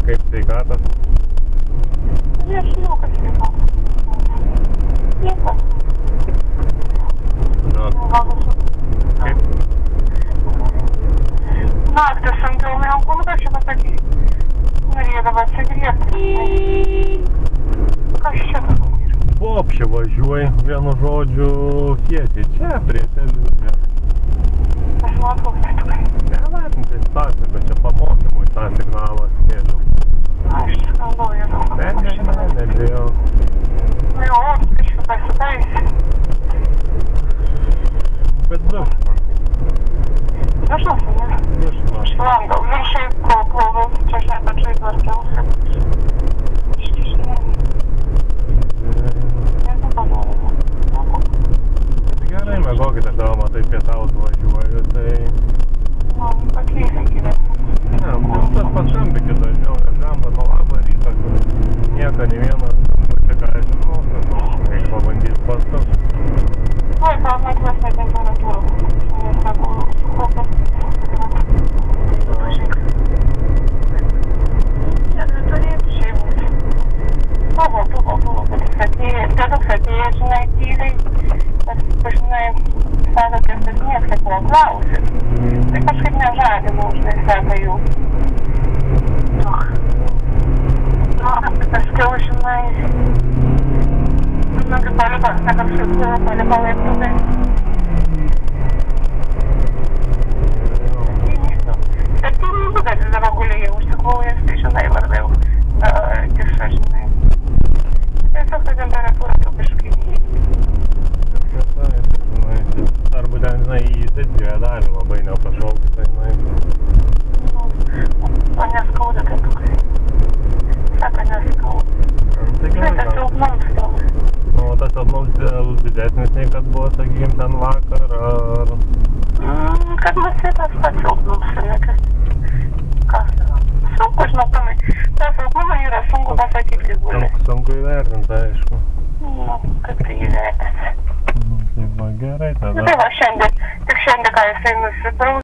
Kaip sveikatas? Nežinau, kas sveikatas. Nieko. Kaip? Naktį sunkiau negu kas čia pasakyti. Norėdavo atsigriebti. Kas čia dabar? Bobšė važiuoji, vienu žodžiu, tiesiai čia, prie televizijos. Aš matau, tai tikrai. Nevertinti situaciją, bet čia pamokymui tą signalą skėliu. Aš čia galvoju, Nebijau. Nu jau, biškiu pasitaisi. Bet dušma. Dažnas, ne? Dušma. Šlandau, viršai klausau, čia aš nepačiai tvarkiausi. Iškišinė. Gerai, mėgokite, aš tavo matai pietaut važiuoju, tai... Man pakeisai gyventi. Ne, mums tas paskambykit dažniau, nes gamba nuo labo ryto, nieko, nei vienas, čia ką aš žinau, reik pabandyt pastas. Oi, tau nakvesnė temperatūra. Nes sakau, kokias. Neturėtų šiaip būti. Buvo, bet jis atėjo, žinai, tyliai. Bet, žinai, sako, kad jis niekas neklausi. Tai kažkaip nežadino, žinai, sako jau. Paskiau, žinai, kaip paliko, sako, paliko laiptuvai. Bet tai nebūdas jis dabar gulėjo užsiklaujęs, tai žinai, labiau kiša, žinai. Tiesiog ta temperatūra jau kažkaip Arba ten, žinai, į didžiąją dalį labai nepašauks, tai, žinai. O neskauda, tai tikrai. Sako, neskauda. Tai Tai tas silpnums tau. O tas silpnums didesnis nei kad buvo, sakykim, ten vakar, ar... Kad visi tas pats silpnums, ne kas. Kas? Sunku, žinotumai. Tas silpnumai yra sunku pasakyti, kaip guli. Sunku įvertinti, aišku. Nu, kaip tai įvertinti. Tai va, gerai tada. Tai va, tik šiandien, ką jisai nusipraus.